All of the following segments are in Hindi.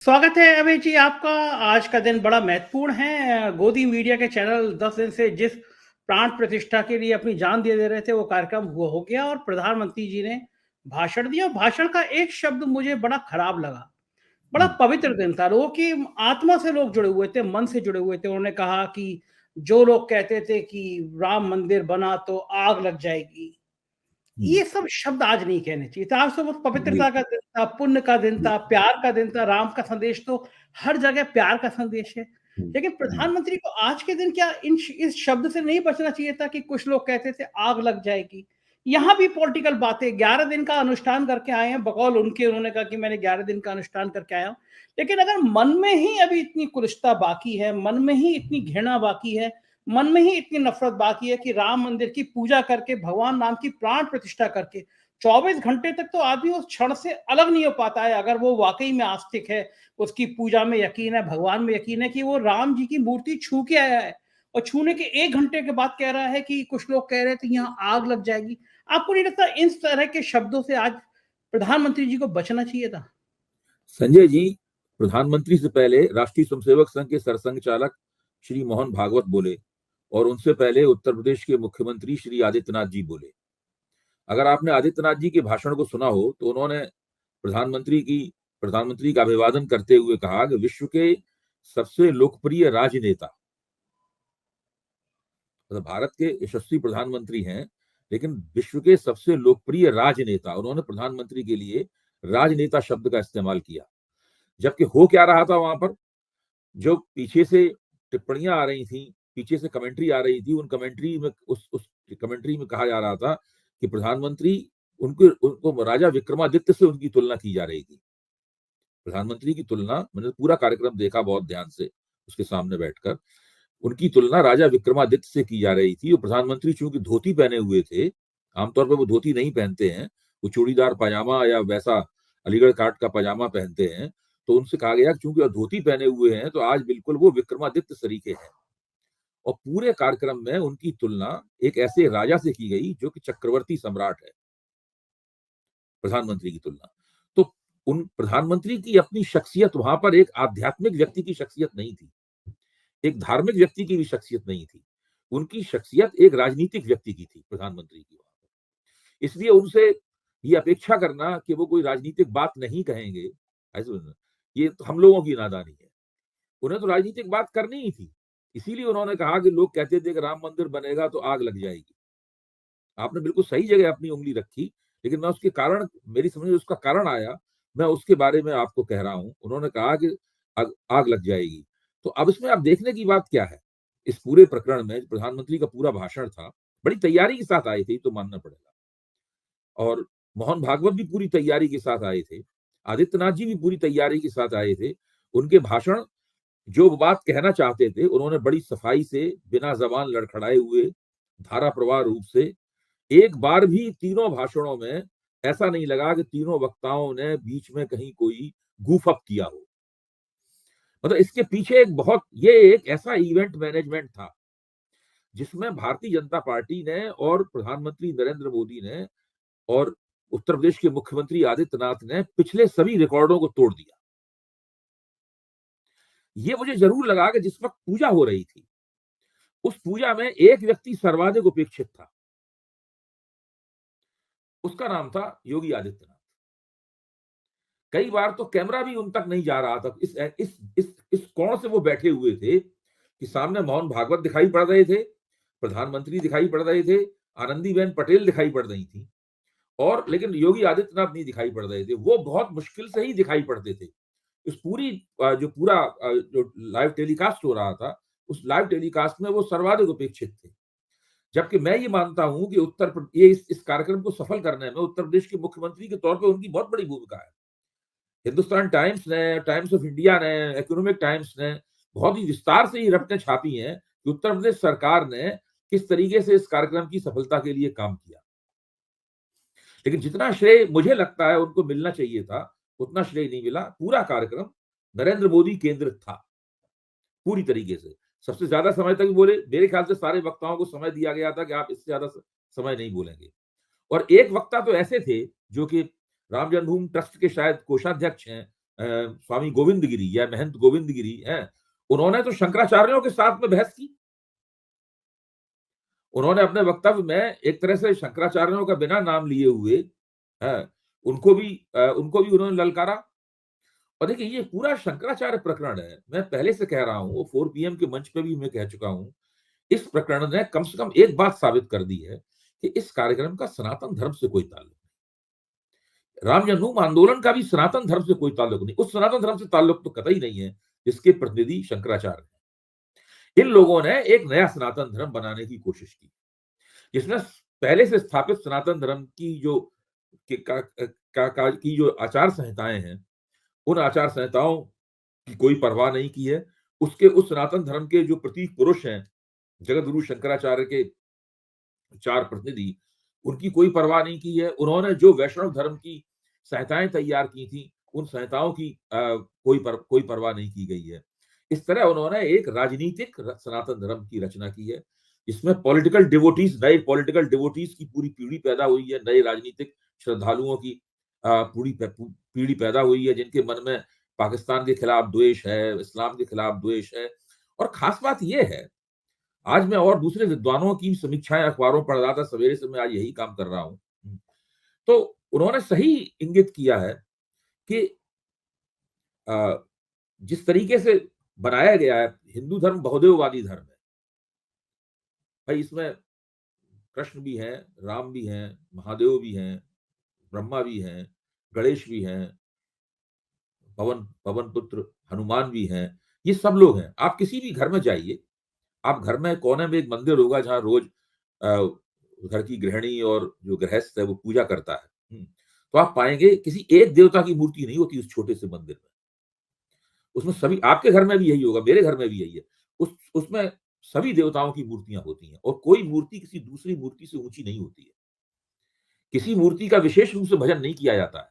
स्वागत है अभय जी आपका। आज का दिन बड़ा महत्वपूर्ण है। गोदी मीडिया के चैनल 10 दिन से जिस प्राण प्रतिष्ठा के लिए अपनी जान दे रहे थे वो कार्यक्रम हो गया और प्रधानमंत्री जी ने भाषण दिया। भाषण का एक शब्द मुझे बड़ा खराब लगा। बड़ा हुँ, पवित्र दिन था। लोगों की आत्मा से लोग जुड़े हुए थे, मन से जुड़े हुए थे। उन्होंने कहा कि जो लोग कहते थे कि राम मंदिर बना तो आग लग जाएगी, हुँ, ये सब शब्द आज नहीं कहने चाहिए था। आज तो बहुत पवित्रता बिल्कुल, का दिन था, पुण्य का दिन था, बिल्कुल। प्यार का दिन था। राम का संदेश तो हर जगह प्यार का संदेश है। हुँ, लेकिन हुँ, प्रधानमंत्री को आज के दिन क्या इस शब्द से नहीं बचना चाहिए था कि कुछ लोग कहते थे आग लग जाएगी। यहाँ भी पॉलिटिकल बातें, 11 दिन का अनुष्ठान करके आए हैं, बकौल उनके। उन्होंने कहा कि मैंने 11 दिन का अनुष्ठान करके आया हूँ। लेकिन अगर मन में ही अभी इतनी कुरिश्ता बाकी है, मन में ही इतनी घृणा बाकी है, मन में ही इतनी नफरत बाकी है कि राम मंदिर की पूजा करके, भगवान राम की प्राण प्रतिष्ठा करके 24 घंटे तक तो आदमी उस क्षण से अलग नहीं हो पाता है। अगर वो वाकई में आस्तिक है, उसकी पूजा में यकीन है, भगवान में यकीन है कि वो राम जी की मूर्ति छू के आया है और छूने के 1 घंटे के बाद कह रहा है कि कुछ लोग कह रहे थे यहाँ आग लग जाएगी। आपको नहीं लगता इस तरह के शब्दों से आज प्रधानमंत्री जी को बचना चाहिए था? संजय जी, प्रधानमंत्री से पहले राष्ट्रीय स्वयंसेवक संघ के सरसंघ चालक श्री मोहन भागवत बोले और उनसे पहले उत्तर प्रदेश के मुख्यमंत्री श्री आदित्यनाथ जी बोले। अगर आपने आदित्यनाथ जी के भाषण को सुना हो, तो उन्होंने प्रधानमंत्री की प्रधानमंत्री का अभिवादन करते हुए कहा कि विश्व के सबसे लोकप्रिय राजनेता, मतलब भारत के यशस्वी प्रधानमंत्री हैं, लेकिन विश्व के सबसे लोकप्रिय राजनेता, उन्होंने प्रधानमंत्री के लिए राजनेता शब्द का इस्तेमाल किया। जबकि हो क्या रहा था वहां पर, जो पीछे से टिप्पणियां आ रही थी, पीछे से कमेंट्री आ रही थी, उन कमेंट्री में उस कमेंट्री में कहा जा रहा था कि प्रधानमंत्री उनको उनको राजा विक्रमादित्य से उनकी तुलना की जा रही थी। प्रधानमंत्री की तुलना, मैंने पूरा कार्यक्रम देखा बहुत ध्यान से उसके सामने बैठकर, उनकी तुलना राजा विक्रमादित्य से की जा रही थी। और प्रधानमंत्री चूंकि धोती पहने हुए थे, आमतौर पर वो धोती नहीं पहनते हैं, वो चूड़ीदार पजामा या वैसा अलीगढ़ काट का पजामा पहनते हैं, तो उनसे कहा गया कि चूंकि वो धोती पहने हुए हैं तो आज बिल्कुल वो विक्रमादित्य सरीखे हैं। और पूरे कार्यक्रम में उनकी तुलना एक ऐसे राजा से की गई जो कि चक्रवर्ती सम्राट है, प्रधानमंत्री की तुलना। तो उन प्रधानमंत्री की अपनी शख्सियत वहां पर एक आध्यात्मिक व्यक्ति की शख्सियत नहीं थी, एक धार्मिक व्यक्ति की भी शख्सियत नहीं थी। उनकी शख्सियत एक राजनीतिक व्यक्ति की थी, प्रधानमंत्री की वहां पर। इसलिए उनसे ये अपेक्षा करना कि वो कोई राजनीतिक बात नहीं कहेंगे, ये तो हम लोगों की नादानी है। उन्हें तो राजनीतिक बात करनी ही थी। इसीलिए उन्होंने कहा कि लोग कहते थे कि राम मंदिर बनेगा तो आग लग जाएगी। आपने बिल्कुल सही जगह अपनी उंगली रखी, लेकिन मैं उसके कारण, मेरी समझ में उसका कारण आया, मैं उसके बारे में आपको कह रहा हूं। उन्होंने कहा कि आग लग जाएगी। तो अब इसमें आप देखने की बात क्या है, इस पूरे प्रकरण में प्रधानमंत्री का पूरा भाषण था, बड़ी तैयारी के साथ आए थे, तो मानना पड़ेगा। और मोहन भागवत भी पूरी तैयारी के साथ आए थे, आदित्यनाथ जी भी पूरी तैयारी के साथ आए थे। उनके भाषण, जो बात कहना चाहते थे, उन्होंने बड़ी सफाई से, बिना जबान लड़खड़ाए हुए, धारा प्रवाह रूप से, एक बार भी तीनों भाषणों में ऐसा नहीं लगा कि तीनों वक्ताओं ने बीच में कहीं कोई गूफ अप किया हो। मतलब इसके पीछे एक बहुत, ये एक ऐसा इवेंट मैनेजमेंट था जिसमें भारतीय जनता पार्टी ने और प्रधानमंत्री नरेंद्र मोदी ने और उत्तर प्रदेश के मुख्यमंत्री आदित्यनाथ ने पिछले सभी रिकॉर्डों को तोड़ दिया। ये मुझे जरूर लगा कि जिस वक्त पूजा हो रही थी, उस पूजा में एक व्यक्ति सर्वाधिक उपेक्षित था, उसका नाम था योगी आदित्यनाथ। कई बार तो कैमरा भी उन तक नहीं जा रहा था। इस कोण से वो बैठे हुए थे कि सामने मोहन भागवत दिखाई पड़ रहे थे, प्रधानमंत्री दिखाई पड़ रहे थे, आनंदीबेन पटेल दिखाई पड़ रही थी, और लेकिन योगी आदित्यनाथ नहीं दिखाई पड़ रहे थे। वो बहुत मुश्किल से ही दिखाई पड़ते थे। इस पूरी जो पूरा जो लाइव टेलीकास्ट हो रहा था, उस लाइव टेलीकास्ट में वो सर्वाधिक उपेक्षित थे। जबकि मैं ये मानता हूं कि ये इस कार्यक्रम को सफल करने में उत्तर प्रदेश के मुख्यमंत्री के तौर पर उनकी बहुत बड़ी भूमिका है। हिंदुस्तान टाइम्स ने, टाइम्स ऑफ इंडिया ने, इकोनॉमिक टाइम्स ने बहुत ही विस्तार से ये रपटें छापी हैं कि उत्तर प्रदेश सरकार ने किस तरीके से इस कार्यक्रम की सफलता के लिए काम किया। लेकिन जितना श्रेय मुझे लगता है उनको मिलना चाहिए था, उतना श्रेय नहीं मिला। पूरा कार्यक्रम नरेंद्र मोदी केंद्रित था, पूरी तरीके से। सबसे ज्यादा समय तक बोले, मेरे ख्याल से सारे वक्ताओं को समय दिया गया था कि आप इससे ज्यादा समय नहीं बोलेंगे। और एक वक्ता तो ऐसे थे जो कि राम जन्मभूमि ट्रस्ट के शायद कोषाध्यक्ष हैं, स्वामी गोविंद गिरी या महंत गोविंद गिरी हैं, उन्होंने तो शंकराचार्यों के साथ में बहस की। उन्होंने अपने वक्तव्य में एक तरह से शंकराचार्यों का बिना नाम लिए हुए उनको भी उन्होंने ललकारा। और देखिए ये पूरा शंकराचार्य प्रकरण है, मैं पहले से कह रहा हूं, वो 4 PM के मंच पे भी मैं कह चुका हूं, इस प्रकरण ने कम से कम एक बात साबित कर दी है कि इस कार्यक्रम का सनातन धर्म से कोई ताल्लुक नहीं। राम जन्मभूमि आंदोलन का भी सनातन धर्म से कोई ताल्लुक नहीं। उस सनातन धर्म से ताल्लुक तो कतई नहीं है जिसके प्रतिनिधि शंकराचार्य हैं। इन लोगों ने एक नया सनातन धर्म बनाने की कोशिश की, जिसमें पहले से स्थापित सनातन धर्म की जो आचार संहिताएं हैं, उन आचार संहिताओं की कोई परवाह नहीं की है। उस सनातन धर्म के जो प्रतीक पुरुष हैं, जगत गुरु शंकराचार्य के 4 प्रतिनिधि, उनकी कोई परवाह नहीं की है। उन्होंने जो वैष्णव धर्म की संहिताएं तैयार की थी, उन संहिताओं की कोई परवाह नहीं की गई है। इस तरह उन्होंने एक राजनीतिक सनातन धर्म की रचना की है, इसमें नए पॉलिटिकल डिवोटीज की पूरी पीढ़ी पैदा हुई है, नए राजनीतिक श्रद्धालुओं की पूरी पीढ़ी पैदा हुई है, जिनके मन में पाकिस्तान के खिलाफ द्वेष है, इस्लाम के खिलाफ द्वेष है। और खास बात यह है, आज मैं और दूसरे विद्वानों की समीक्षाएं अखबारों पढ़ रहा था, सवेरे से मैं आज यही काम कर रहा हूं, तो उन्होंने सही इंगित किया है कि जिस तरीके से बनाया गया है, हिंदू धर्म बहुदेववादी धर्म है भाई। इसमें कृष्ण भी हैं, राम भी हैं, महादेव भी हैं, ब्रह्मा भी हैं, गणेश भी हैं, पवन पुत्र हनुमान भी हैं, ये सब लोग हैं। आप किसी भी घर में जाइए, आप घर में कोने में एक मंदिर होगा जहां रोज घर की गृहिणी और जो गृहस्थ है वो पूजा करता है, तो आप पाएंगे किसी एक देवता की मूर्ति नहीं होती उस छोटे से मंदिर में। उसमें सभी, आपके घर में भी यही होगा, मेरे घर में भी यही है, उसमें सभी देवताओं की मूर्तियां होती हैं और कोई मूर्ति किसी दूसरी मूर्ति से ऊंची नहीं होती है। किसी मूर्ति का विशेष रूप से भजन नहीं किया जाता है।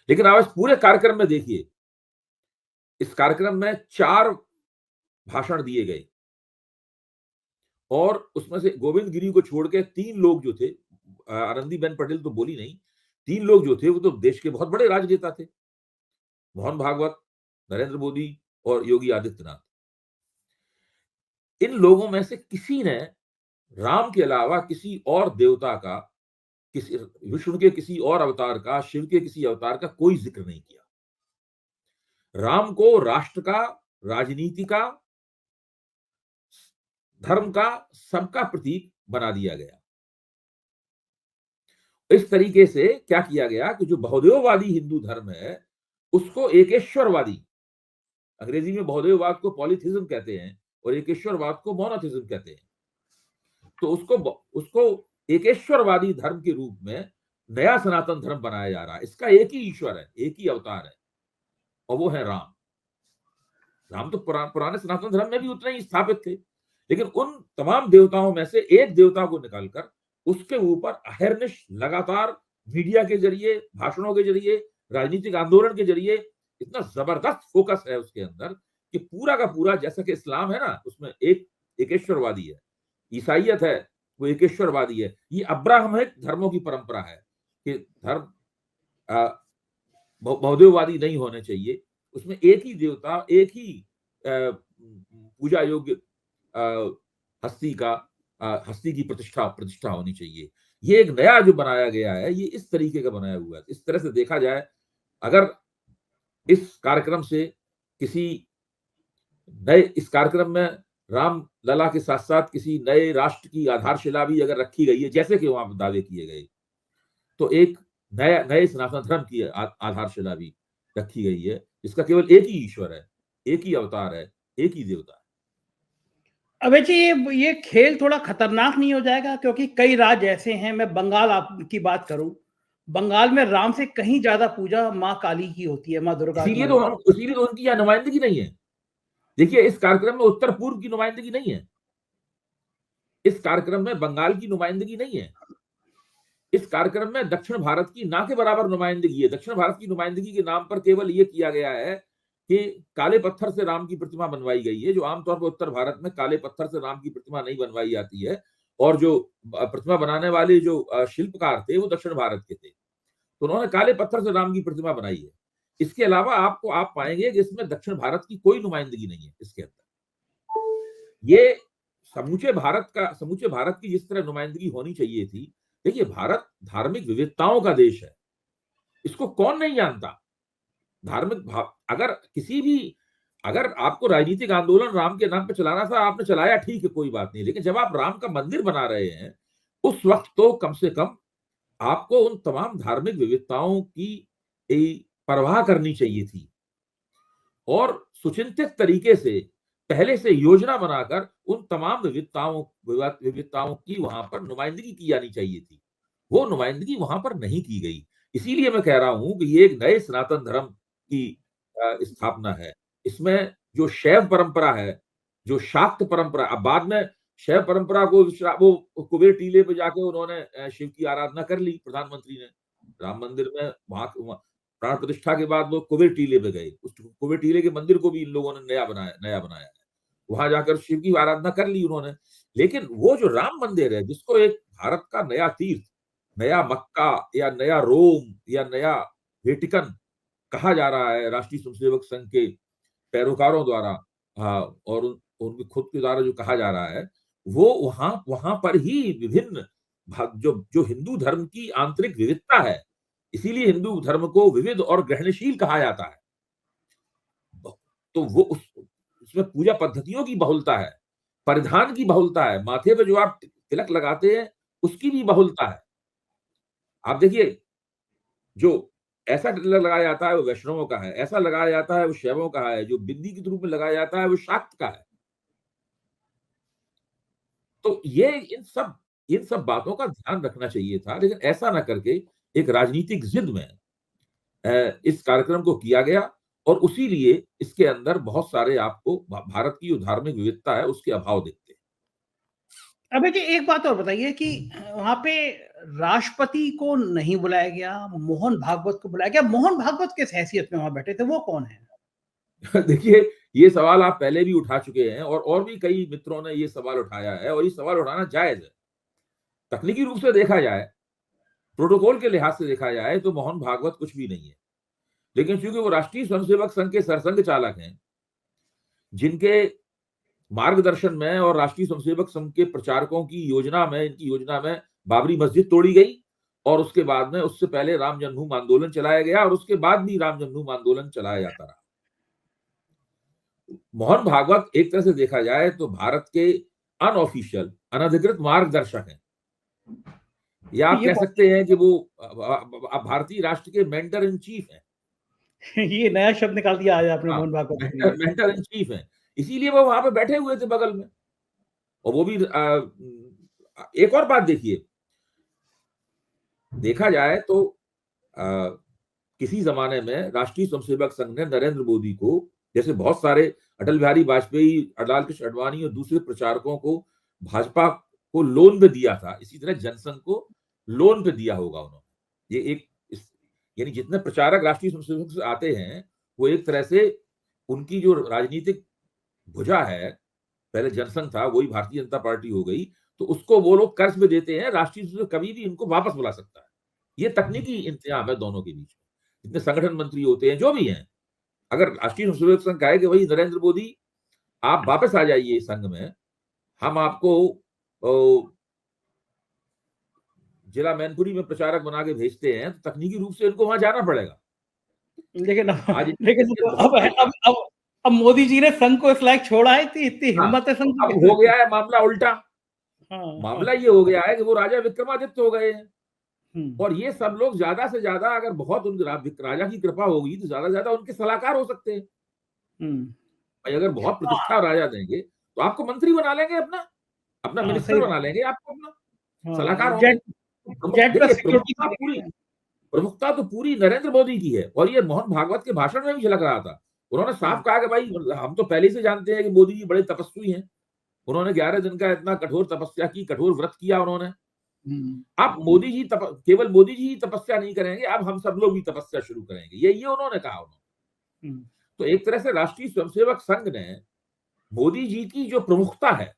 लेकिन आप इस पूरे कार्यक्रम में देखिए, इस कार्यक्रम में 4 भाषण दिए गए और उसमें से गोविंद गिरी को छोड़ के 3 लोग जो थे, आनंदीबेन पटेल तो बोली नहीं, 3 लोग जो थे वो तो देश के बहुत बड़े राजनेता थे, मोहन भागवत, नरेंद्र मोदी और योगी आदित्यनाथ। इन लोगों में से किसी ने राम के अलावा किसी और देवता का, किसी विष्णु के किसी और अवतार का, शिव के किसी अवतार का कोई जिक्र नहीं किया। राम को राष्ट्र का, राजनीति का, धर्म का, सबका प्रतीक बना दिया गया। इस तरीके से क्या किया गया कि जो बहुदेववादी हिंदू धर्म है उसको एकेश्वरवादी, अंग्रेजी में बहुदेववाद को पॉलीथिज्म कहते हैं और एकेश्वरवाद को मोनोथिज्म कहते हैं, तो उसको एकेश्वरवादी धर्म के रूप में नया सनातन धर्म बनाया जा रहा है। इसका एक ही ईश्वर है, एक ही अवतार है और वो है राम। राम तो पुराने सनातन धर्म में भी उतने ही स्थापित थे, लेकिन उन तमाम देवताओं में से एक देवता को निकालकर उसके ऊपर अहर्निश लगातार मीडिया के जरिए, भाषणों के जरिए, राजनीतिक आंदोलन के जरिए इतना जबरदस्त फोकस है उसके अंदर कि पूरा का पूरा, जैसा कि इस्लाम है ना, उसमें एक एकेश्वरवादी है, ईसाइयत है वो एकेश्वरवादी है, ये अब्राहमिक धर्मों की परंपरा है कि धर्म बहुदेववादी नहीं होने चाहिए, उसमें एक ही देवता, एक ही पूजा योग्य हस्ती की प्रतिष्ठा होनी चाहिए। ये एक नया जो बनाया गया है, ये इस तरीके का बनाया हुआ है। इस तरह से देखा जाए, अगर इस कार्यक्रम से इस कार्यक्रम में राम लला के साथ साथ किसी नए राष्ट्र की आधारशिला भी अगर रखी गई है, जैसे कि वहां दावे किए गए, तो एक नए सनातन धर्म की आधारशिला भी रखी गई है, जिसका केवल एक ही ईश्वर है, एक ही अवतार है, एक ही देवता है। अब जी ये खेल थोड़ा खतरनाक नहीं हो जाएगा? क्योंकि कई राज्य ऐसे हैं, मैं बंगाल आपकी बात करूं, बंगाल में राम से कहीं ज्यादा पूजा माँ काली की होती है, माँ दुर्गा की। इसीलिए तो उनकी यहाँ नुमाइंदगी नहीं है। देखिए, इस कार्यक्रम में उत्तर पूर्व की नुमाइंदगी नहीं है, इस कार्यक्रम में बंगाल की नुमाइंदगी नहीं है, इस कार्यक्रम में दक्षिण भारत की ना के बराबर नुमाइंदगी है। दक्षिण भारत की नुमाइंदगी के नाम पर केवल ये किया गया है कि काले पत्थर से राम की प्रतिमा बनवाई गई है, जो आमतौर पर उत्तर भारत में काले पत्थर से राम की प्रतिमा नहीं बनवाई जाती है, और जो प्रतिमा बनाने वाले जो शिल्पकार थे वो दक्षिण भारत के थे, तो उन्होंने काले पत्थर से राम की प्रतिमा बनाई है। इसके अलावा आपको आप पाएंगे कि इसमें दक्षिण भारत की कोई नुमाइंदगी नहीं है इसके अंदर। ये समूचे भारत की जिस तरह नुमाइंदगी होनी चाहिए थी। देखिए, भारत धार्मिक विविधताओं का देश है, इसको कौन नहीं जानता। अगर किसी भी, अगर आपको राजनीतिक आंदोलन राम के नाम पे चलाना था, आपने चलाया, ठीक है, कोई बात नहीं, लेकिन जब आप राम का मंदिर बना रहे हैं उस वक्त तो कम से कम आपको उन तमाम धार्मिक विविधताओं की परवाह करनी चाहिए थी और सुचिंतित तरीके से पहले से योजना बनाकर उन तमाम विविधताओं की वहां पर नुमाइंदगी की जानी चाहिए थी। वो नुमाइंदगी वहां पर नहीं की गई। इसीलिए मैं कह रहा हूं कि ये एक नए सनातन धर्म की स्थापना है। इसमें जो शैव परंपरा है, जो शाक्त परंपरा, अब बाद में शैव परंपरा को वो कुबेर टीले पे जाके उन्होंने शिव की आराधना कर ली, प्रधानमंत्री ने राम मंदिर में वहां प्राण प्रतिष्ठा के बाद लोग कुबेर टीले पे गए, उस कुबेर टीले के मंदिर को भी इन लोगों ने नया बनाया है, वहां जाकर शिव की आराधना कर ली उन्होंने। लेकिन वो जो राम मंदिर है, जिसको एक भारत का नया तीर्थ, नया मक्का या नया रोम या नया वेटिकन कहा जा रहा है राष्ट्रीय स्वयंसेवक संघ के पैरोकारों द्वारा, और उनके खुद के द्वारा जो कहा जा रहा है, वो वहां पर ही विभिन्न जो जो हिंदू धर्म की आंतरिक विविधता है, इसीलिए हिंदू धर्म को विविध और ग्रहणशील कहा जाता है। तो वो उसमें पूजा पद्धतियों की बहुलता है, परिधान की बहुलता है, माथे पे जो आप तिलक लगाते हैं उसकी भी बहुलता है। आप देखिए, जो ऐसा तिलक लगाया जाता है वो वैष्णवों का है, ऐसा लगाया जाता है वो शैवों का है, जो बिंदी के रूप में लगाया जाता है वो शाक्त का है। तो ये इन सब बातों का ध्यान रखना चाहिए था, लेकिन ऐसा ना करके एक राजनीतिक जिद में इस कार्यक्रम को किया गया और उसी लिए इसके अंदर बहुत सारे आपको भारत की जो धार्मिक विविधता है उसके अभाव दिखते हैं। अब जी एक बात और बताइए कि वहां पे राष्ट्रपति को नहीं बुलाया गया, मोहन भागवत को बुलाया गया। मोहन भागवत किस हैसियत में वहां बैठे थे, वो कौन है? देखिए, ये सवाल आप पहले भी उठा चुके हैं और भी कई मित्रों ने ये सवाल उठाया है और ये सवाल उठाना जायज है। तकनीकी रूप से देखा जाए, प्रोटोकॉल के लिहाज से देखा जाए तो मोहन भागवत कुछ भी नहीं है, लेकिन चूंकि वो राष्ट्रीय स्वयंसेवक संघ के सरसंघ चालक हैं, जिनके मार्गदर्शन में और राष्ट्रीय स्वयंसेवक संघ के प्रचारकों की इनकी योजना में बाबरी मस्जिद तोड़ी गई और उसके बाद में उससे पहले राम जन्मभूमि आंदोलन चलाया गया और उसके बाद भी राम जन्मभूमि आंदोलन चलाया जाता रहा। मोहन भागवत एक तरह से देखा जाए तो भारत के अनऑफिशियल, अनधिकृत मार्गदर्शक हैं, या आप कह सकते हैं कि वो भारतीय राष्ट्र के मेंटर इन चीफ हैं। ये नया शब्द निकाल दिया आज आपने, Mohan Bhagwat mentor in chief हैं, इसीलिए वो वहां पे बैठे हुए थे बगल में। और वो भी एक और बात देखिए, देखा जाए तो किसी जमाने में राष्ट्रीय स्वयंसेवक संघ ने नरेंद्र मोदी को, जैसे बहुत सारे अटल बिहारी वाजपेयी, अलाल कृष्ण आडवाणी और दूसरे प्रचारकों को भाजपा को लोन पे दिया था, इसी तरह जनसंघ को लोन पे दिया होगा उन्होंने। ये यानी जितने प्रचारक राष्ट्रीय स्वयंसेवक से आते हैं वो एक तरह से उनकी जो राजनीतिक भुजा है, पहले जनसंघ था वही भारतीय जनता पार्टी हो गई, तो उसको वो लोग कर्ज में देते हैं, राष्ट्रीय स्वयंसेवक कभी भी इनको वापस बुला सकता है। ये तकनीकी इंतजाम है दोनों के बीच में, जितने संगठन मंत्री होते हैं जो भी हैं। अगर राष्ट्रीय स्वयंसेवक संघ कहे कि भाई नरेंद्र मोदी आप वापस आ जाइए संघ में, हम आपको जिला मैनपुरी में प्रचारक बना के भेजते हैं, तो तकनीकी रूप से इनको वहां जाना पड़ेगा। लेकिन आज अब मोदी जी ने संघ को इस लायक छोड़ा है, इतनी हिम्मत है संघ। अब हो गया है मामला उल्टा। मामला ये हो गया है कि वो राजा विक्रमादित्य हो गए हैं और ये सब लोग ज्यादा से ज्यादा, अगर बहुत राजा की कृपा होगी तो ज्यादा से ज्यादा उनके सलाहकार हो सकते हैं। भाई अगर बहुत प्रतिष्ठा राजा देंगे तो आपको मंत्री बना लेंगे, अपना मिनिस्टर बना लेंगे, आपको अपना सलाहकार होंगे। प्रमुखता तो पूरी नरेंद्र मोदी की है और ये मोहन भागवत के भाषण में भी झलक रहा था। उन्होंने साफ कहा कि भाई हम तो पहले से जानते हैं कि मोदी जी बड़े तपस्वी हैं। उन्होंने 11 दिन का इतना कठोर तपस्या की, कठोर व्रत किया उन्होंने। अब मोदी जी केवल मोदी जी ही तपस्या नहीं करेंगे, अब हम सब लोग भी तपस्या शुरू करेंगे, ये उन्होंने कहा उन्होंने। तो एक तरह से राष्ट्रीय स्वयंसेवक संघ ने मोदी जी की जो प्रमुखता है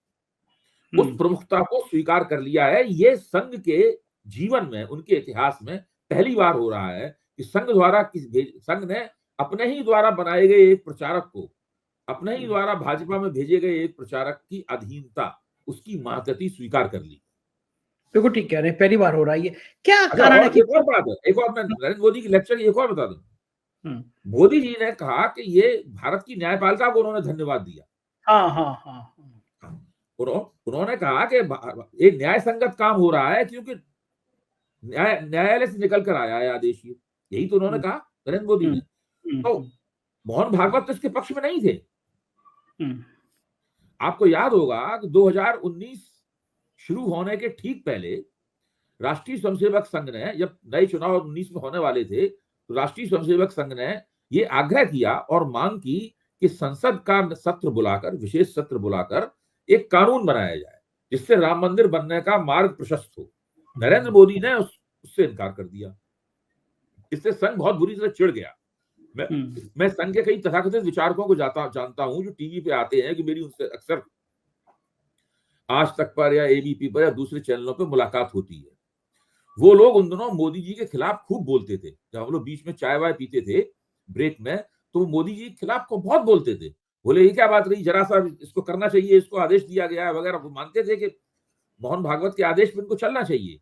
उस प्रमुखता को स्वीकार कर लिया है। ये संघ के जीवन में, उनके इतिहास में पहली बार हो रहा है कि संघ ने अपने ही द्वारा बनाए गए एक प्रचारक को, अपने ही हम्म, द्वारा भाजपा में भेजे गए एक प्रचारक की अधीनता, उसकी महत्ती स्वीकार कर ली। बिल्कुल ठीक कह रहे हैं, पहली बार हो रहा है ये। क्या अच्छा, कारण है और कि एक और बात है, एक और मैं नरेंद्र मोदी की लेक्चर एक और बता दूं। हम्म, मोदी जी ने कहा कि ये भारत की न्यायपालिका को उन्होंने धन्यवाद दिया। हाँ हाँ हाँ हाँ, उन्होंने कहा कि एक न्याय संगत काम हो रहा है क्योंकि न्यायालय से निकल कर आया है आदेश ये। यही तो उन्होंने हम्म, कहा नरेंद्र मोदी ने। हम्म, तो हम्म, मोहन भागवत तो इसके पक्ष में नहीं थे। हम्म, आपको याद होगा कि 2019 शुरू होने के ठीक पहले राष्ट्रीय स्वयंसेवक संघ ने, जब नए चुनाव 19 में होने वाले थे, तो राष्ट्रीय स्वयंसेवक संघ ने ये आग्रह किया और मांग की कि संसद का सत्र बुलाकर, विशेष सत्र बुलाकर एक कानून बनाया जाए जिससे राम मंदिर बनने का मार्ग प्रशस्त हो। नरेंद्र मोदी ने उससे इनकार कर दिया। इससे संघ बहुत बुरी तरह चिढ़ गया। मैं हम्म, मैं संघ के कई तथाकथित विचारकों को जानता हूं जो टीवी पे आते हैं, कि मेरी उनसे अक्सर आज तक पर या एबीपी पर या दूसरे चैनलों पर मुलाकात होती है। वो लोग उन दिनों मोदी जी के खिलाफ खूब बोलते थे। जब हम लोग बीच में चाय वाय पीते थे ब्रेक में, तो वो मोदी जी के खिलाफ को बहुत बोलते थे। बोले ये क्या बात रही, जरा सा इसको करना चाहिए, इसको आदेश दिया गया है वगैरह। वो मानते थे कि मोहन भागवत के आदेश पर इनको चलना चाहिए।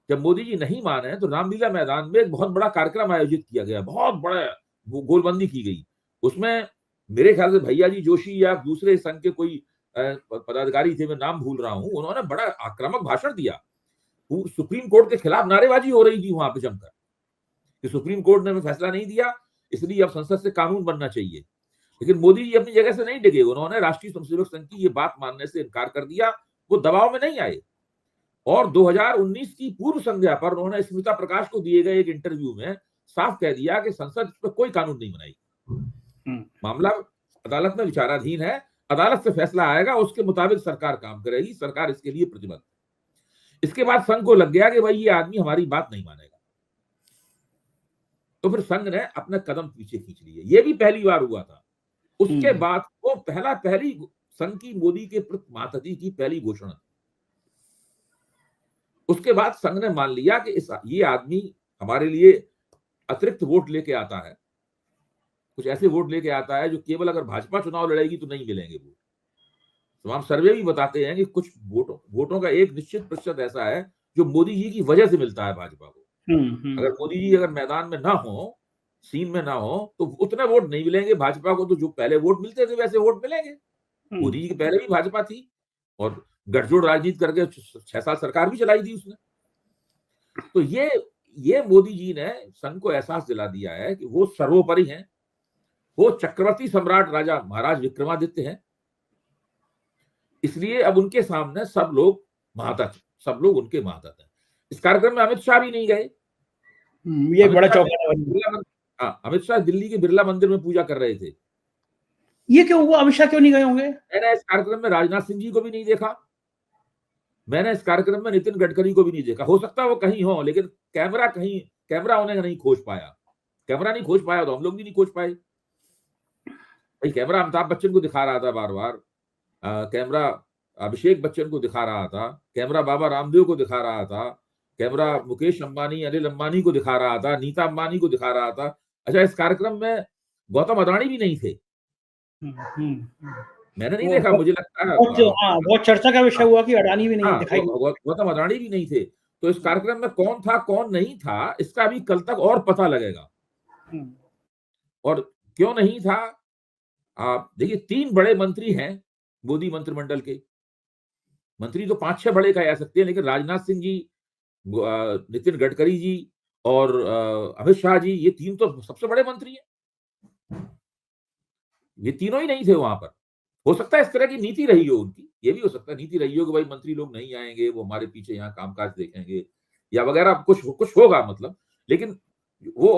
जब मोदी जी नहीं माने तो रामलीला मैदान में एक बहुत बड़ा कार्यक्रम आयोजित किया गया, बहुत बड़ा गोलबंदी की गई। उसमें मेरे ख्याल से भैया जी जोशी या दूसरे संघ के कोई पदाधिकारी थे, मैं नाम भूल रहा हूं, उन्होंने बड़ा आक्रामक भाषण दिया। सुप्रीम कोर्ट के खिलाफ नारेबाजी हो रही थी वहां पे जमकर, कि सुप्रीम कोर्ट ने फैसला नहीं दिया, इसलिए अब संसद से कानून बनना चाहिए। लेकिन मोदी जी अपनी जगह से नहीं डिगे। उन्होंने राष्ट्रीय स्वयंसेवक संघ की ये बात मानने से इनकार कर दिया। वो दबाव में नहीं आए। और 2019 की पूर्व संध्या पर उन्होंने स्मिता प्रकाश को दिए गए एक इंटरव्यू में साफ कह दिया कि संसद पर कोई कानून नहीं बनाएगी, हम्म, मामला अदालत में विचाराधीन है, अदालत से फैसला आएगा, उसके मुताबिक सरकार काम करेगी, सरकार इसके लिए प्रतिबद्ध। इसके बाद संघ को लग गया कि भाई ये आदमी हमारी बात नहीं मानेगा, तो फिर संघ ने अपना कदम पीछे खींच लिए। ये भी पहली बार हुआ था। उसके हम्म, बाद वो पहली संघ की मोदी के प्रति मातहती की पहली घोषणा। उसके बाद संघ ने मान लिया कि ये आदमी हमारे लिए अतिरिक्त वोट लेके आता है, कुछ ऐसे वोट लेके आता है जो केवल अगर भाजपा चुनाव लड़ेगी तो नहीं मिलेंगे वोट। तमाम सर्वे भी बताते हैं कि कुछ वोटों का एक निश्चित प्रतिशत ऐसा है जो मोदी जी की वजह से मिलता है भाजपा को। अगर मोदी जी अगर मैदान में ना हो, सीन में ना हो, तो उतने वोट नहीं मिलेंगे भाजपा को। तो जो पहले वोट मिलते थे वैसे वोट मिलेंगे। हम्म, मोदी जी के पहले भी भाजपा थी और गठजोड़ राजनीति करके 6 साल सरकार भी चलाई थी उसने। तो ये मोदी जी ने संघ को एहसास दिला दिया है कि वो सर्वोपरि हैं। वो चक्रवर्ती सम्राट राजा महाराज विक्रमादित्य हैं। इसलिए अब उनके सामने सब लोग महादत्त, सब लोग उनके महादत्त हैं। इस कार्यक्रम में अमित शाह भी नहीं गए। ये अमित बड़ा शाह चौंकाने वाली। अमित शाह दिल्ली के बिरला मंदिर में पूजा कर रहे थे। ये क्यों हुआ, अमित शाह क्यों नहीं गए होंगे? मैंने इस कार्यक्रम में राजनाथ सिंह जी को भी नहीं देखा। मैंने इस कार्यक्रम में नितिन गडकरी को भी नहीं देखा। हो सकता है वो कहीं हो, लेकिन कैमरा उन्हें नहीं खोज पाया। कैमरा नहीं खोज पाया तो हम लोग भी नहीं खोज पाए। भाई कैमरा अमिताभ बच्चन को दिखा रहा था बार बार, कैमरा अभिषेक बच्चन को दिखा रहा था, कैमरा बाबा रामदेव को दिखा रहा था, कैमरा मुकेश अंबानी, अनिल अंबानी को दिखा रहा था, नीता अंबानी को दिखा रहा था। अच्छा, इस कार्यक्रम में गौतम अदानी भी नहीं थे। मैंने नहीं वो देखा, मुझे लगता है हाँ, बहुत चर्चा का विषय हुआ कि अडानी भी नहीं हाँ, दिखाई। गौतम अदानी भी नहीं थे। तो इस कार्यक्रम में कौन था कौन नहीं था इसका भी कल तक और पता लगेगा। और क्यों नहीं था, आप देखिए 3 बड़े मंत्री हैं मोदी मंत्रिमंडल के। मंत्री तो 5-6 बड़े कहे जा सकते हैं, लेकिन राजनाथ सिंह जी, नितिन गडकरी जी और अमित शाह जी, ये 3 तो सबसे बड़े मंत्री हैं। ये तीनों ही नहीं थे वहां पर। हो सकता है इस तरह की नीति रही हो उनकी, ये भी हो सकता है नीति रही हो कि भाई मंत्री लोग नहीं आएंगे, वो हमारे पीछे यहाँ कामकाज देखेंगे या वगैरह, कुछ होगा मतलब। लेकिन वो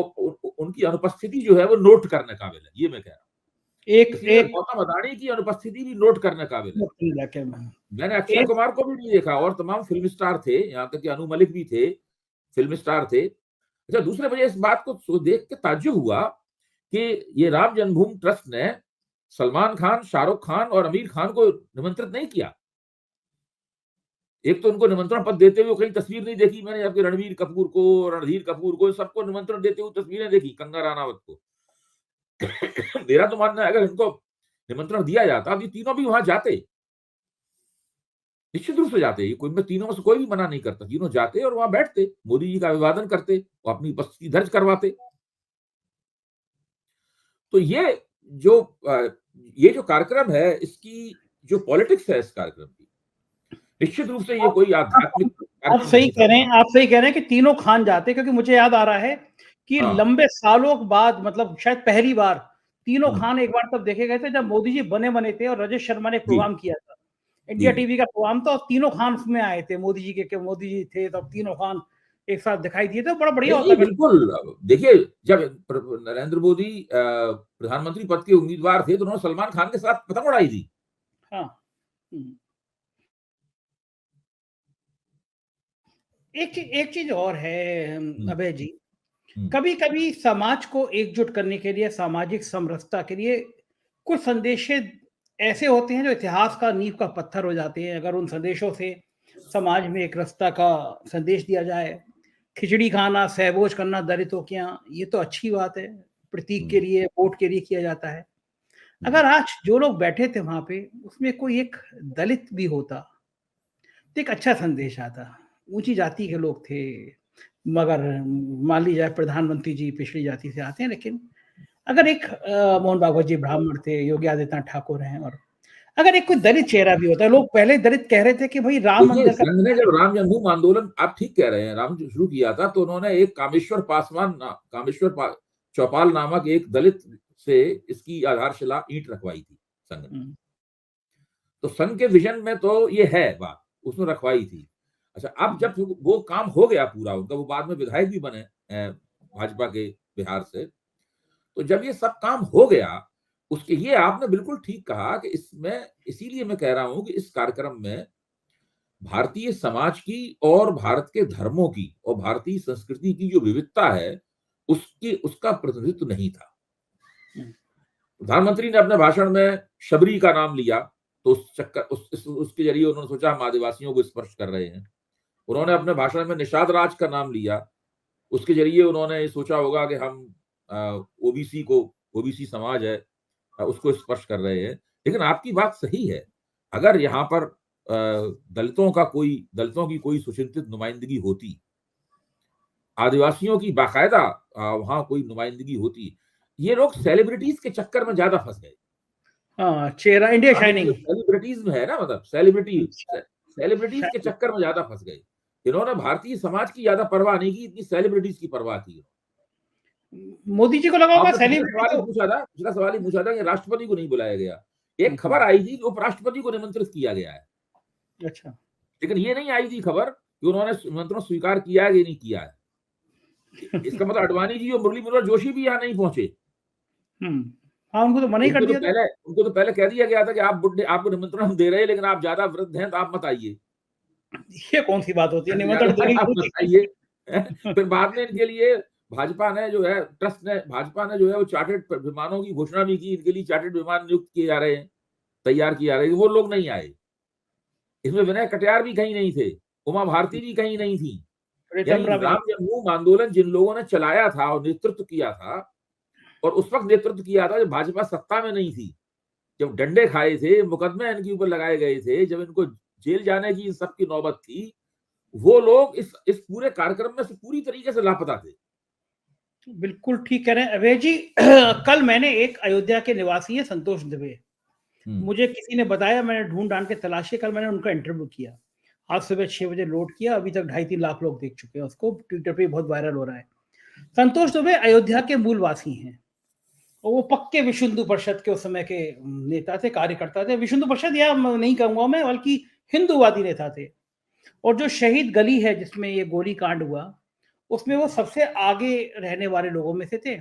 उनकी अनुपस्थिति जो है वो नोट करने काबिल है, ये मैं कह रहा हूँ। एक इसीलिए एक गौतम अदानी की अनुपस्थिति भी नोट करने काबिल है। इलाके में मैंने अक्षय एक कुमार को भी नहीं देखा और तमाम फिल्म स्टार थे, यहाँ तक कि अनु मलिक भी थे, फिल्म स्टार थे। अच्छा, दूसरे मुझे इस बात को देख के ताज्जुब हुआ कि ये राम जन्मभूमि ट्रस्ट ने सलमान खान, शाहरुख खान और आमिर खान को निमंत्रित नहीं किया। एक तो उनको निमंत्रण पत्र देते हुए कहीं तस्वीर नहीं देखी मैंने, जबकि रणबीर कपूर को, रणधीर कपूर को, सबको निमंत्रण देते हुए तस्वीरें देखी, कंगना रानावत को। मेरा तो मानना है अगर इनको निमंत्रण दिया जाता तो ये तीनों भी वहां जाते, निश्चित रूप से जाते। ये कोई, मैं तीनों में से कोई भी मना नहीं करता, तीनों जाते और वहां बैठते, मोदी जी का अभिवादन करते और अपनी उपस्थिति दर्ज करवाते। तो ये जो कार्यक्रम है, इसकी जो पॉलिटिक्स है इस कार्यक्रम की, निश्चित रूप से ये कोई आध्यात्मिक आप कार्यक्रम सही नहीं कह था। रहे हैं, आप सही कह रहे हैं कि तीनों खान जाते, क्योंकि मुझे याद आ रहा है कि हाँ। लंबे सालों के बाद, मतलब शायद पहली बार तीनों हम्म। खान एक बार तब देखे गए थे जब मोदी जी बने थे और रजत शर्मा ने एक जी प्रोग्राम किया था, जी इंडिया टीवी का प्रोग्राम था, और तीनों खान उसमें आए थे, मोदी जी के मोदी जी थे तब तीनों खान एक साथ दिखाई दिए थे, बड़ा बढ़िया नहीं होता नहीं है। बिल्कुल। देखिए, जब नरेंद्र मोदी प्रधानमंत्री पद के उम्मीदवार थे तो उन्होंने सलमान खान के साथ पतंग उड़ाई थी। हाँ। हम्म। एक चीज और है हम्म। अभय जी, हम्म। कभी कभी समाज को एकजुट करने के लिए, सामाजिक समरसता के लिए कुछ संदेश ऐसे होते हैं जो इतिहास का नींव का पत्थर हो जाते हैं। अगर उन संदेशों से समाज में एक रस्ता का संदेश दिया जाए, खिचड़ी खाना, सहभोज करना दलितों के यहाँ, ये तो अच्छी बात है, प्रतीक के हम्म। लिए, वोट के लिए किया जाता है। हम्म। अगर आज जो लोग बैठे थे वहां पे, उसमें कोई एक दलित भी होता तो एक अच्छा संदेश आता। ऊंची जाति के लोग थे, मगर मान ली जाए प्रधानमंत्री जी पिछड़ी जाति से आते हैं, लेकिन अगर एक मोहन भागवत जी ब्राह्मण थे, योगी आदित्यनाथ ठाकुर हैं, और अगर एक कोई दलित चेहरा भी होता है, लोग पहले दलित कह रहे थे कि भाई राम देखिए, मंदिर का, संघ ने जब राम जन्मभूमि आंदोलन, आप ठीक कह रहे हैं, राम जो शुरू किया था तो उन्होंने एक चौपाल नामक एक दलित से इसकी आधारशिला ईंट रखवाई थी संघ ने। तो संघ के विजन में तो ये है बात, उसने रखवाई थी। अच्छा, अब जब वो काम हो गया पूरा उनका, वो बाद में विधायक भी बने भाजपा के बिहार से, तो जब ये सब काम हो गया, उसके, ये आपने बिल्कुल ठीक कहा कि इसमें, इसीलिए मैं कह रहा हूं कि इस कार्यक्रम में भारतीय समाज की और भारत के धर्मों की और भारतीय संस्कृति की जो विविधता है, उसका प्रतिनिधित्व नहीं था। प्रधानमंत्री ने अपने भाषण में शबरी का नाम लिया, तो उस चक्कर उसके जरिए उन्होंने सोचा हम आदिवासियों को स्पर्श कर रहे हैं। उन्होंने अपने भाषण में निषाद राज का नाम लिया, उसके जरिए उन्होंने सोचा होगा कि हम ओबीसी समाज है, उसको स्पर्श कर रहे हैं। लेकिन आपकी बात सही है, अगर यहाँ पर दलितों की कोई सुचिंतित नुमाइंदगी होती, आदिवासियों की बाकायदा वहां कोई नुमाइंदगी होती, ये लोग सेलिब्रिटीज के चक्कर में ज्यादा फंस गए। हाँ, चेहरा इंडिया शाइनिंग, सेलिब्रिटीज में है ना, मतलब सेलिब्रिटीज के चक्कर में ज्यादा फंस गए। इन्होंने भारतीय समाज की ज्यादा परवाह नहीं की, इतनी सेलिब्रिटीज की परवाह की। मोदी जी को लगा होगा आपने सेलिब्रिटी तो, पिछला सवाल ही पूछा था कि राष्ट्रपति को नहीं बुलाया गया। एक खबर आई थी कि उपराष्ट्रपति को निमंत्रित किया गया है, अच्छा, लेकिन ये नहीं आई थी खबर कि उन्होंने निमंत्रण स्वीकार किया है कि नहीं किया है। इसका मतलब अडवाणी जी और मुरली मनोहर जोशी भी यहाँ नहीं पहुंचे। हाँ, उनको तो मना ही कर दिया था। उनको तो पहले कह दिया गया था कि आप बुढ़े, आपको निमंत्रण हम दे रहे हैं, लेकिन आप ज्यादा वृद्ध हैं तो आप मत आइए। ये कौन सी बात होती है, निमंत्रण देने आप मत की? आइए। फिर बाद में इनके लिए भाजपा ने जो है वो चार्टर्ड विमानों की घोषणा भी की, इनके लिए चार्टर्ड विमान नियुक्त किए जा रहे हैं, तैयार किए जा रहे हैं, वो लोग नहीं आए। इसमें विनय कटियार भी कहीं नहीं थे, उमा भारती भी कहीं नहीं थी। यानी रितंबरा भी राम नहीं। जन्मभूमि आंदोलन जिन लोगों ने चलाया था और नेतृत्व किया था, और उस वक्त नेतृत्व किया था जब भाजपा सत्ता में नहीं थी, जब डंडे खाए थे, मुकदमे इनके ऊपर लगाए गए थे, जब इनको जेल जाने की इन सबकी नौबत थी, वो लोग इस पूरे कार्यक्रम में से पूरी तरीके से लापता थे। बिल्कुल ठीक कह रहे हैं अभय जी। कल मैंने एक अयोध्या के निवासी है संतोष दुबे, मुझे किसी ने बताया, मैंने ढूंढ ढांड के तलाशी, कल मैंने उनका इंटरव्यू किया, आज सुबह 6 बजे लोड किया, अभी तक 2.5-3 लाख लोग देख चुके हैं उसको, ट्विटर पे बहुत वायरल हो रहा है। संतोष दुबे अयोध्या के मूलवासी हैं, और वो पक्के विश्व हिंदू परिषद के उस समय के नेता थे, कार्यकर्ता थे। विश्व हिंदू परिषद या नहीं कहूंगा मैं, बल्कि हिंदूवादी नेता थे। और जो शहीद गली है जिसमें ये गोली कांड हुआ, उसमें वो सबसे आगे रहने वाले लोगों में से थे।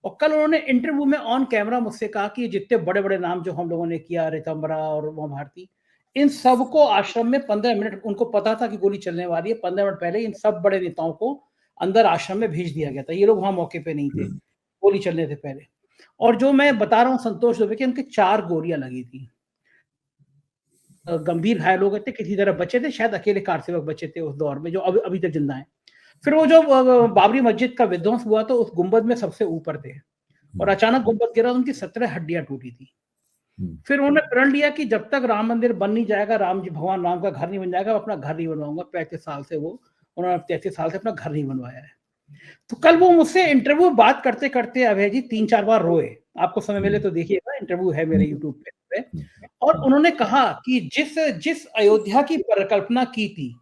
और कल उन्होंने इंटरव्यू में ऑन कैमरा मुझसे कहा कि जितने बड़े बड़े नाम जो हम लोगों ने किया, रितंबरा और उमा भारती, इन सबको आश्रम में 15 मिनट, उनको पता था कि गोली चलने वाली है, 15 मिनट पहले इन सब बड़े नेताओं को अंदर आश्रम में भेज दिया गया था। ये लोग वहां मौके पे नहीं थे, गोली चलने से पहले। और जो मैं बता रहा हूँ संतोष दुबे के, उनके 4 गोलियां लगी थी, गंभीर घायल हो गए थे, किसी तरह बचे थे, शायद अकेले कार सेवक बचे थे उस दौर में, जो अभी तक जिंदा है। फिर वो जो बाबरी मस्जिद का विध्वंस हुआ तो उस गुंबद में सबसे ऊपर थे, और अचानक गुंबद गिरा, उनकी 17 हड्डियां टूटी थी। फिर उन्होंने प्रण लिया कि जब तक राम मंदिर बन नहीं जाएगा, राम जी भगवान राम का घर नहीं बन जाएगा, अपना घर नहीं बनवाऊंगा। 35 साल से उन्होंने 33 साल से अपना घर नहीं बनवाया है। तो कल वो मुझसे इंटरव्यू बात करते करते अभय जी 3-4 बार रोए। आपको समय मिले तो देखिएगा, इंटरव्यू है मेरे यूट्यूब पे। और उन्होंने कहा कि जिस अयोध्या की परिकल्पना की थी,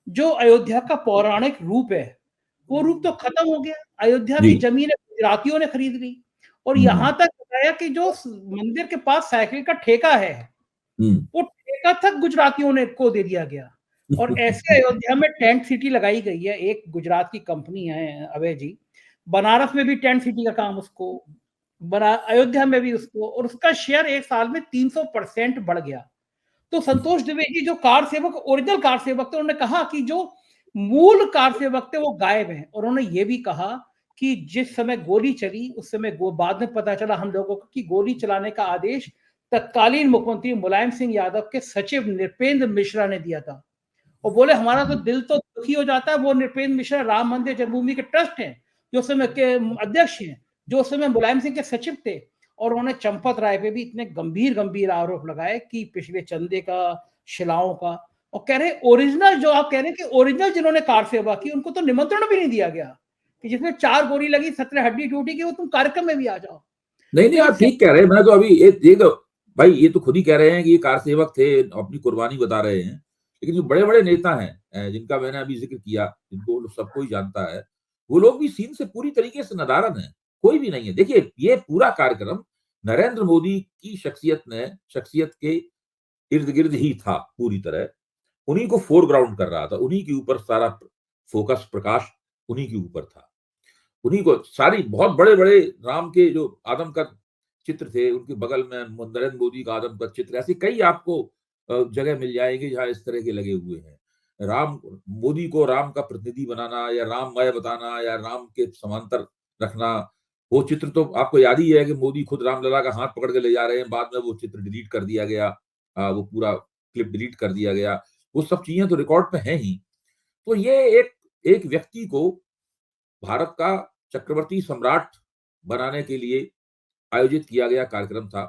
जो अयोध्या का पौराणिक रूप है, वो रूप तो खत्म हो गया। अयोध्या की जमीनें गुजरातियों ने खरीद ली, और यहां तक बताया कि जो मंदिर के पास साइकिल का ठेका है, वो ठेका तक गुजरातियों ने को दे दिया गया। और ऐसे अयोध्या में टेंट सिटी लगाई गई है, एक गुजरात की कंपनी है अभय जी, बनारस में भी टेंट सिटी का काम उसको बना, अयोध्या में भी उसको, और उसका शेयर एक साल में 300% बढ़ गया। तो संतोष द्विवेदी जो कार सेवक, ओरिजिनल कार सेवक थे, उन्होंने कहा कि जो मूल कार सेवक थे वो गायब हैं। और उन्होंने ये भी कहा कि जिस समय गोली चली, उस समय बाद में पता चला हम लोगों को कि गोली चलाने का आदेश तत्कालीन मुख्यमंत्री मुलायम सिंह यादव के सचिव नृपेंद्र मिश्रा ने दिया था। और बोले हमारा तो दिल तो दुखी हो जाता है, वो नृपेंद्र मिश्रा राम मंदिर जन्मभूमि के ट्रस्ट हैं, जो समय के अध्यक्ष हैं, जो उस समय मुलायम सिंह के सचिव थे। और उन्होंने चंपत राय पे भी इतने गंभीर गंभीर आरोप लगाए कि पिछले चंदे का, शिलाओं का, और कह रहे ओरिजिनल, जो आप कह रहे हैं कि ओरिजिनल जिन्होंने कार सेवा की, उनको तो निमंत्रण भी नहीं दिया गया कि जिसमें 4 गोली लगी, 17 हड्डी टूटी, कि वो तुम कार्यक्रम में भी आ जाओ। नहीं आप ठीक कह रहे हैं। मैं तो अभी ये तो भाई, ये तो खुद ही कह रहे हैं कि ये कार सेवक थे, अपनी कुर्बानी बता रहे हैं। लेकिन जो बड़े बड़े नेता हैं, जिनका मैंने अभी जिक्र किया, जिनको सबको ही जानता है, वो लोग भी सीन से पूरी तरीके से नदारद हैं। कोई भी नहीं है। देखिए, ये पूरा कार्यक्रम नरेंद्र मोदी की शख्सियत के इर्द गिर्द ही था पूरी तरह। उन्हीं को फोरग्राउंड कर रहा था, उन्हीं के ऊपर सारा फोकस, प्रकाश उन्हीं के ऊपर था। उन्हीं को सारी बहुत बड़े बड़े राम के जो आदम का चित्र थे, उनके बगल में नरेंद्र मोदी का आदम का चित्र, ऐसी कई आपको जगह मिल जाएगी जहां इस तरह के लगे हुए हैं। राम, मोदी को राम का प्रतिनिधि बनाना, या राममय बताना, या राम के समांतर रखना, वो चित्र तो आपको याद ही है कि मोदी खुद रामलला का हाथ पकड़ के ले जा रहे हैं, बाद में वो चित्र डिलीट कर दिया गया, वो पूरा क्लिप डिलीट कर दिया गया। वो सब चीजें तो रिकॉर्ड पे हैं ही। तो ये एक व्यक्ति को भारत का चक्रवर्ती सम्राट बनाने के लिए आयोजित किया गया कार्यक्रम था,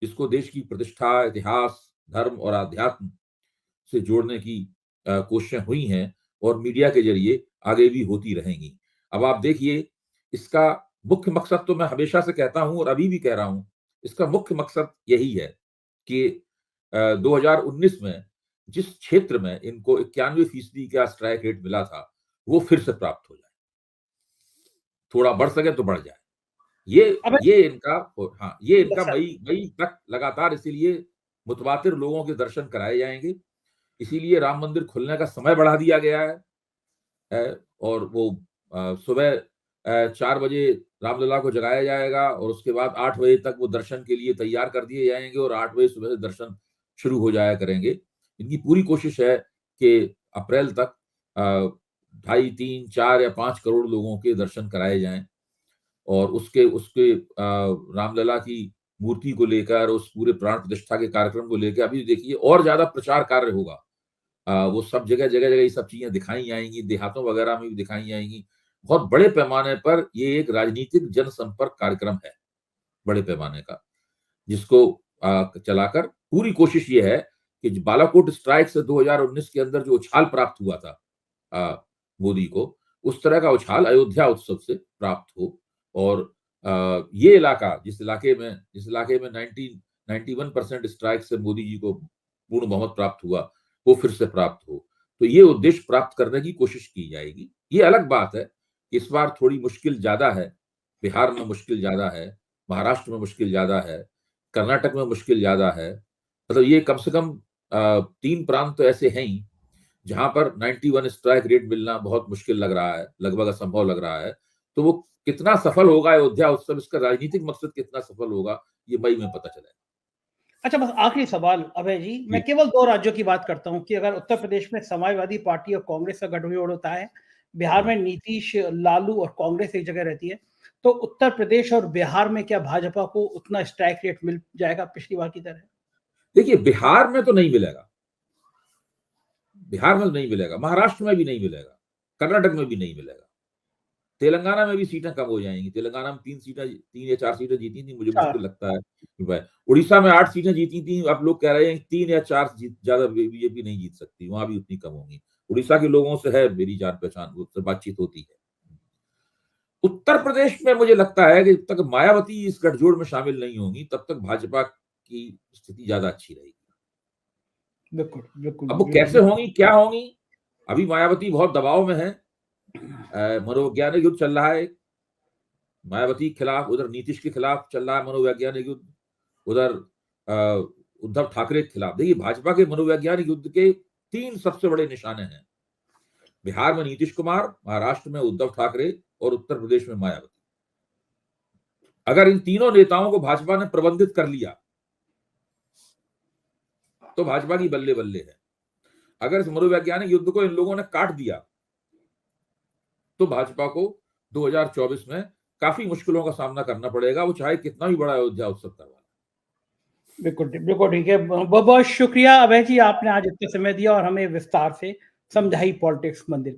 जिसको देश की प्रतिष्ठा, इतिहास, धर्म और आध्यात्म से जोड़ने की कोशिशें हुई हैं, और मीडिया के जरिए आगे भी होती रहेंगी। अब आप देखिए, इसका मुख्य मकसद तो मैं हमेशा से कहता हूं और अभी भी कह रहा हूं, इसका मुख्य मकसद यही है कि 2019 में जिस क्षेत्र में इनको 91% का स्ट्राइक रेट मिला था, वो फिर से प्राप्त हो जाए, थोड़ा बढ़ सके तो बढ़ जाए। ये इनका, हाँ, ये इनका मई तक लगातार, इसीलिए मुतवातिर लोगों के दर्शन कराए जाएंगे, इसीलिए राम मंदिर खुलने का समय बढ़ा दिया गया है। और वो सुबह 4 बजे रामलला को जगाया जाएगा, और उसके बाद 8 बजे तक वो दर्शन के लिए तैयार कर दिए जाएंगे, और 8 बजे सुबह से दर्शन शुरू हो जाया करेंगे। इनकी पूरी कोशिश है कि अप्रैल तक 2.5, 3, 4 या 5 करोड़ लोगों के दर्शन कराए जाएं। और उसके उसके रामलला की मूर्ति को लेकर, उस पूरे प्राण प्रतिष्ठा के कार्यक्रम को लेकर अभी देखिए और ज्यादा प्रचार कार्य होगा। वो सब जगह जगह जगह ये सब चीजें दिखाई जाएंगी, देहातों वगैरह में भी दिखाई जाएंगी। बहुत बड़े पैमाने पर ये एक राजनीतिक जनसंपर्क कार्यक्रम है, बड़े पैमाने का, जिसको चलाकर पूरी कोशिश ये है कि बालाकोट स्ट्राइक से 2019 के अंदर जो उछाल प्राप्त हुआ था मोदी को, उस तरह का उछाल अयोध्या उत्सव से प्राप्त हो। और ये इलाका, जिस इलाके में 91% स्ट्राइक से मोदी जी को पूर्ण बहुमत प्राप्त हुआ, वो फिर से प्राप्त हो। तो ये उद्देश्य प्राप्त करने की कोशिश की जाएगी। ये अलग बात है कि इस बार थोड़ी मुश्किल ज्यादा है, बिहार में मुश्किल ज्यादा है, महाराष्ट्र में मुश्किल ज्यादा है, कर्नाटक में मुश्किल ज्यादा है। मतलब ये कम से कम 3 प्रांत तो ऐसे हैं ही जहां पर 91 स्ट्राइक रेट मिलना बहुत मुश्किल लग रहा है, लगभग असंभव लग रहा है। तो वो कितना सफल होगा अयोध्या उत्सव, इसका राजनीतिक मकसद कितना सफल होगा, ये मई में पता चलेगा। अच्छा, बस आखिरी सवाल अभय जी, मैं केवल 2 राज्यों की बात करता हूं कि अगर उत्तर प्रदेश में समाजवादी पार्टी और कांग्रेस का गठजोड़ होता है, बिहार में नीतीश, लालू और कांग्रेस एक जगह रहती है, तो उत्तर प्रदेश और बिहार में क्या भाजपा को उतना स्ट्राइक रेट मिल जाएगा पिछली बार की तरह? देखिए, बिहार में तो नहीं मिलेगा, बिहार में तो नहीं मिलेगा, महाराष्ट्र में भी नहीं मिलेगा, कर्नाटक में भी नहीं मिलेगा। तेलंगाना में भी सीटें कम हो जाएंगी। तेलंगाना में 3 या 4 सीटें जीती थी, मुझे मुश्किल 4 लगता है। उड़ीसा में 8 सीटें जीती थी, अब लोग कह रहे हैं 3 या 4 ज्यादा बीजेपी नहीं जीत सकती, वहां भी उतनी कम होंगी। उड़ीसा के लोगों से है मेरी जान पहचान, उससे बातचीत होती है। उत्तर प्रदेश में मुझे लगता है कि जब तक मायावती इस गठजोड़ में शामिल नहीं होंगी, तब तक भाजपा की स्थिति ज्यादा अच्छी रहेगी। बिल्कुल, बिल्कुल, अब वो कैसे होंगी, क्या होंगी, अभी मायावती बहुत दबाव में है। मनोवैज्ञानिक युद्ध चल रहा है मायावती के खिलाफ, उधर नीतीश के खिलाफ चल रहा है मनोवैज्ञानिक युद्ध, उधर उद्धव ठाकरे के खिलाफ। देखिए, भाजपा के मनोवैज्ञानिक युद्ध के 3 सबसे बड़े निशाने हैं। बिहार में नीतीश कुमार, महाराष्ट्र में उद्धव ठाकरे और उत्तर प्रदेश में मायावती। अगर इन तीनों नेताओं को भाजपा ने प्रबंधित कर लिया तो भाजपा की बल्ले बल्ले है। अगर इस मनोवैज्ञानिक युद्ध को इन लोगों ने काट दिया तो भाजपा को 2024 में काफी मुश्किलों का सामना करना पड़ेगा, वो चाहे कितना भी बड़ा अयोध्या उत्सव करवा। बिल्कुल, बिल्कुल ठीक है। बहुत बहुत शुक्रिया अभय जी, आपने आज इतना समय दिया और हमें विस्तार से समझाई पॉलिटिक्स मंदिर की।